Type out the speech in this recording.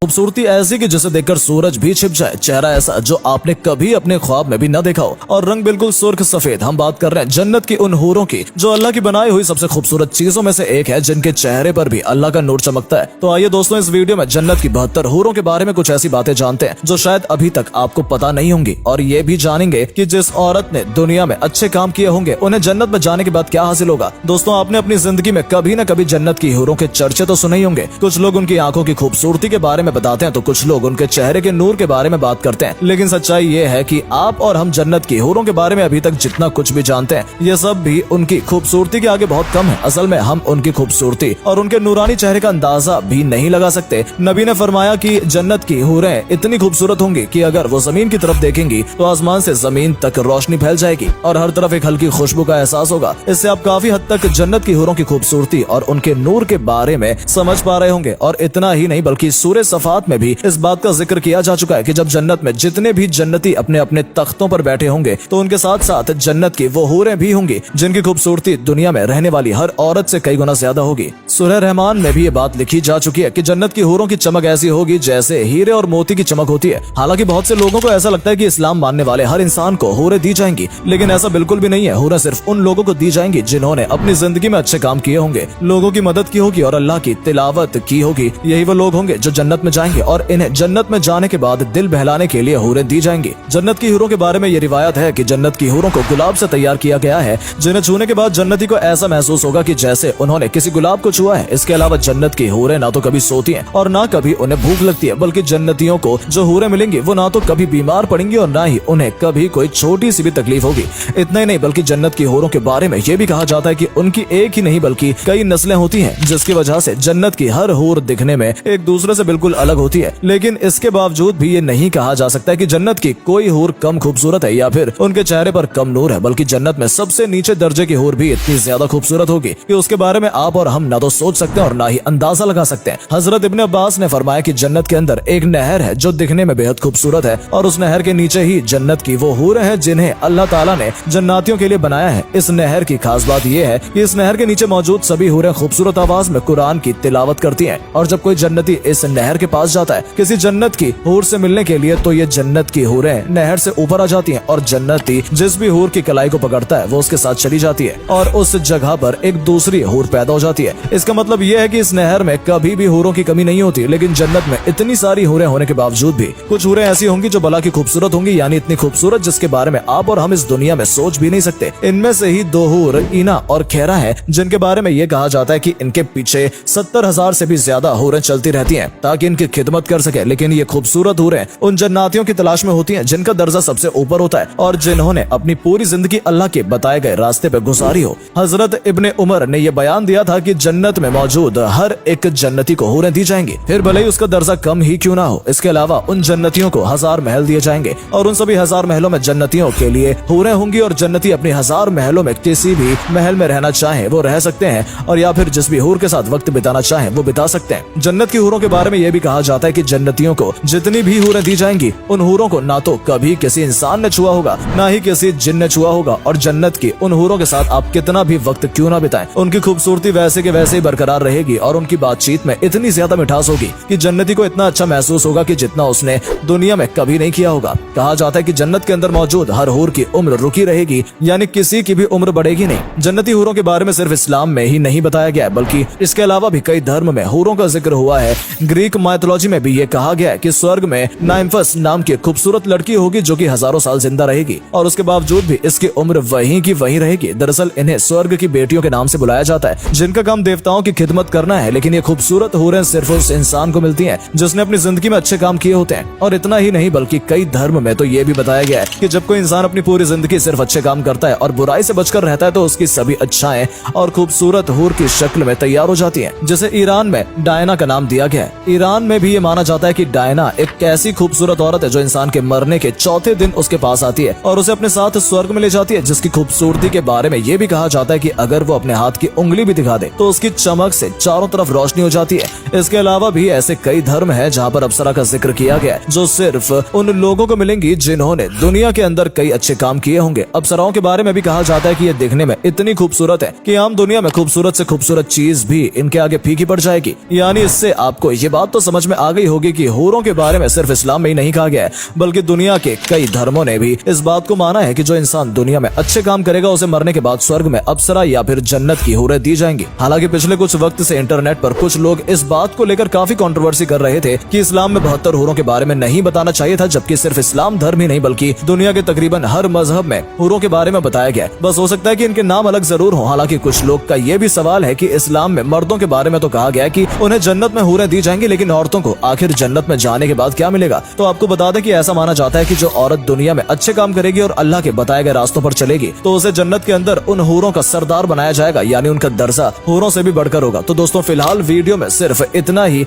खूबसूरती ऐसी कि जिसे देखकर सूरज भी छिप जाए, चेहरा ऐसा जो आपने कभी अपने ख्वाब में भी न देखा हो, और रंग बिल्कुल सुर्ख सफेद। हम बात कर रहे हैं जन्नत की उन हूरों की जो अल्लाह की बनाई हुई सबसे खूबसूरत चीजों में से एक है, जिनके चेहरे पर भी अल्लाह का नूर चमकता है। तो आइए दोस्तों, इस वीडियो में जन्नत की 72 हूरों के बारे में कुछ ऐसी बातें जानते हैं जो शायद अभी तक आपको पता नहीं होंगी, और ये भी जानेंगे कि जिस औरत ने दुनिया में अच्छे काम किए होंगे उन्हें जन्नत में जाने के बाद क्या हासिल होगा। दोस्तों, आपने अपनी जिंदगी में कभी न कभी जन्नत की हूरों के चर्चे तो सुने ही होंगे। कुछ लोग उनकी आंखों की खूबसूरती के बारे में बताते हैं तो कुछ लोग उनके चेहरे के नूर के बारे में बात करते हैं। लेकिन सच्चाई ये है कि आप और हम जन्नत की हूरों के बारे में अभी तक जितना कुछ भी जानते हैं, ये सब भी उनकी खूबसूरती के आगे बहुत कम है। असल में हम उनकी खूबसूरती और उनके नूरानी चेहरे का अंदाजा भी नहीं लगा सकते। नबी ने फरमाया कि जन्नत की हूरें इतनी खूबसूरत होंगी कि अगर वो जमीन की तरफ देखेंगी तो आसमान से जमीन तक रोशनी फैल जाएगी और हर तरफ एक हल्की खुशबू का एहसास होगा। इससे आप काफी हद तक जन्नत की हूरों की खूबसूरती और उनके नूर के बारे में समझ पा रहे होंगे। और इतना ही नहीं बल्कि सूरह सफात में भी इस बात का जिक्र किया जा चुका है कि जब जन्नत में जितने भी जन्नती अपने अपने तख्तों पर बैठे होंगे तो उनके साथ साथ जन्नत की वो हूरें भी होंगी जिनकी खूबसूरती दुनिया में रहने वाली हर औरत से कई गुना ज्यादा होगी। सूरह रहमान में भी ये बात लिखी जा चुकी है कि जन्नत की हूरों की चमक ऐसी होगी जैसे हीरे और मोती की चमक होती है। हालांकि बहुत से लोगों को ऐसा लगता है कि इस्लाम मानने वाले हर इंसान को हूरें दी जाएंगी, लेकिन ऐसा बिल्कुल भी नहीं है। हूरें सिर्फ उन लोगों को दी जाएंगी जिन्होंने अपनी जिंदगी में अच्छे काम किए होंगे, लोगों की मदद की होगी और अल्लाह की तिलावत की होगी। यही वो लोग होंगे जो जन्नत में जाएंगे और इन्हें जन्नत में जाने के बाद दिल बहलाने के लिए हूरें दी जाएंगी। जन्नत की हूरों के बारे में ये रिवायत है कि जन्नत की हूरों को गुलाब से तैयार किया गया है, जिन्हें छूने के बाद जन्नती को ऐसा महसूस होगा कि जैसे उन्होंने किसी गुलाब को छुआ है। इसके अलावा जन्नत की हूरें ना तो कभी सोती हैं और ना कभी उन्हें भूख लगती है, बल्कि जन्नतियों को जो हूरें मिलेंगी वो ना तो कभी बीमार पड़ेंगी और ना ही उन्हें कभी कोई छोटी सी भी तकलीफ होगी। इतना ही नहीं बल्कि जन्नत की हूरों के बारे में ये भी कहा जाता है कि उनकी एक ही नहीं बल्कि कई नस्लें होती हैं, जिसकी वजह से जन्नत की हर हूर दिखने में एक दूसरे से बिल्कुल अलग होती है। लेकिन इसके बावजूद भी ये नहीं कहा जा सकता है कि जन्नत की कोई हूर कम खूबसूरत है या फिर उनके चेहरे पर कम नूर है, बल्कि जन्नत में सबसे नीचे दर्जे की हूर भी इतनी ज्यादा खूबसूरत होगी कि उसके बारे में आप और हम ना तो सोच सकते हैं और ना ही अंदाजा लगा सकते हैं। हजरत इब्ने अब्बास ने फरमाया कि जन्नत के अंदर एक नहर है जो दिखने में बेहद खूबसूरत है और उस नहर के नीचे ही जन्नत की वो हूरें हैं जिन्हें अल्लाह ताला ने जन्नातियों के लिए बनाया है। इस नहर की खास बात यह है कि इस नहर के नीचे मौजूद सभी हूरें खूबसूरत आवाज में कुरान की तिलावत करती हैं, और जब कोई जन्नती इस नहर के पास जाता है किसी जन्नत की हूर से मिलने के लिए तो ये जन्नत की हूरें नहर से ऊपर आ जाती हैं और जन्नती जिस भी हूर की कलाई को पकड़ता है वो उसके साथ चली जाती है और उस जगह पर एक दूसरी हूर पैदा हो जाती है। इसका मतलब यह है कि इस नहर में कभी भी हूरों की कमी नहीं होती। लेकिन जन्नत में इतनी सारी हूरें होने के बावजूद भी कुछ हूरें ऐसी होंगी जो भला की खूबसूरत होंगी, यानी इतनी खूबसूरत जिसके बारे में आप और हम इस दुनिया में सोच भी नहीं सकते। इनमें से ही दो हूर ईना और खैरा है, जिनके बारे में ये कहा जाता है कि इनके पीछे 70,000 से भी ज्यादा हूरें चलती रहती हैं ताकि इनकी खिदमत कर सके। लेकिन ये खूबसूरत हूरें उन जन्नातियों की तलाश में होती हैं जिनका दर्जा सबसे ऊपर होता है और जिन्होंने अपनी पूरी जिंदगी अल्लाह के बताए गए रास्ते पे गुजारी हो। हजरत इब्ने उमर ने यह बयान दिया था कि जन्नत में मौजूद हर एक जन्नती को हूरें दी जाएंगी, फिर भले ही उसका दर्जा कम ही क्यों ना हो। इसके अलावा उन जन्नतियों को 1000 महल दिए जाएंगे और उन सभी 1000 महलों में जन्नतियों के लिए हूरें होंगी और जन्नती अपनी 1000 महलों में किसी भी महल में रहना चाहे वो रह सकते हैं और या फिर जिस भी हूर के साथ वक्त बिताना चाहे वो बिता सकते हैं। जन्नत की हूरों के बारे में यह भी कहा जाता है कि जन्नतियों को जितनी भी हूरें दी जाएंगी उन हूरों को ना तो कभी किसी इंसान ने छुआ होगा ना ही किसी जिन ने छुआ होगा, और जन्नत की उन हूरों के साथ आप कितना भी वक्त क्यों ना बिताएं उनकी खूबसूरती वैसे के वैसे ही बरकरार रहेगी और उनकी बातचीत में इतनी ज्यादा मिठास होगी कि जन्नती को इतना अच्छा महसूस होगा कि जितना उसने दुनिया में कभी नहीं किया होगा। कहा जाता है कि जन्नत के अंदर मौजूद हर हूर की उम्र रुकी रहेगी, यानी किसी की भी उम्र बढ़ेगी नहीं। जन्नती हूरों के बारे में सिर्फ इस्लाम में ही नहीं बताया गया बल्कि इसके अलावा भी कई धर्म में हूरों का जिक्र हुआ है। ग्रीक माइथोलॉजी में भी ये कहा गया है कि स्वर्ग में नाइम्फस नाम की खूबसूरत लड़की होगी जो कि हजारों साल जिंदा रहेगी और उसके बावजूद भी इसकी उम्र वहीं की वहीं रहेगी। दरअसल इन्हें स्वर्ग की बेटियों के नाम से बुलाया जाता है जिनका काम देवताओं की खिदमत करना है। लेकिन ये खूबसूरत हूरें सिर्फ उस इंसान को मिलती हैं जिसने अपनी जिंदगी में अच्छे काम किए होते हैं। और इतना ही नहीं बल्कि कई धर्म में तो ये भी बताया गया है कि जब कोई इंसान अपनी पूरी जिंदगी सिर्फ अच्छे काम करता है और बुराई से बचकर रहता है तो उसकी सभी अच्छाएं और खूबसूरत हूर की शक्ल में तैयार हो जाती है। जैसे ईरान में डायना का नाम दिया गया है। ईरान में भी ये माना जाता है कि डायना एक ऐसी खूबसूरत औरत है जो इंसान के मरने के चौथे दिन उसके पास आती है और उसे अपने साथ स्वर्ग में ले जाती है, जिसकी खूबसूरती के बारे में ये भी कहा जाता है कि अगर वो अपने हाथ की उंगली भी दिखा दे तो उसकी चमक से चारों तरफ रोशनी हो जाती है। इसके अलावा भी ऐसे कई धर्म हैं जहाँ पर अप्सरा का जिक्र किया गया है जो सिर्फ उन लोगों को मिलेंगी जिन्होंने दुनिया के अंदर कई अच्छे काम किए होंगे। अप्सराओं के बारे में भी कहा जाता है कि ये दिखने में इतनी खूबसूरत है कि आम दुनिया में खूबसूरत से खूबसूरत चीज भी इनके आगे फीकी पड़ जाएगी। यानी इससे आपको ये बात तो समझ में आ गई होगी कि हूरों के बारे में सिर्फ इस्लाम में ही नहीं कहा गया है, बल्कि दुनिया के कई धर्मों ने भी इस बात को माना है कि जो इंसान दुनिया में अच्छे काम करेगा उसे मरने के बाद स्वर्ग में अप्सरा या फिर जन्नत की हूरें दी जाएंगी। हालांकि पिछले कुछ वक्त से इंटरनेट पर कुछ लोग इस बात को लेकर काफी कंट्रोवर्सी कर रहे थे कि इस्लाम में 72 हूरों के बारे में नहीं बताना चाहिए था, जबकि सिर्फ इस्लाम धर्म ही नहीं बल्कि दुनिया के तकरीबन हर मजहब में हूरों के बारे में बताया गया है। बस हो सकता है कि इनके नाम अलग जरूर हो। हालांकि कुछ लोग का ये भी सवाल है कि इस्लाम में मर्दों के बारे में तो कहा गया है कि उन्हें जन्नत में हूरें दी जाएंगी, लेकिन औरतों को आखिर जन्नत में जाने के बाद क्या मिलेगा? तो आपको बता दें कि ऐसा माना जाता है कि जो औरत दुनिया में अच्छे काम करेगी और अल्लाह के बताए गए रास्तों पर चलेगी तो उसे जन्नत के अंदर उन हूरों का सरदार बनाया जाएगा, यानी उनका दर्जा हूरों से भी बढ़कर होगा। तो दोस्तों फिलहाल वीडियो में सिर्फ इतना ही।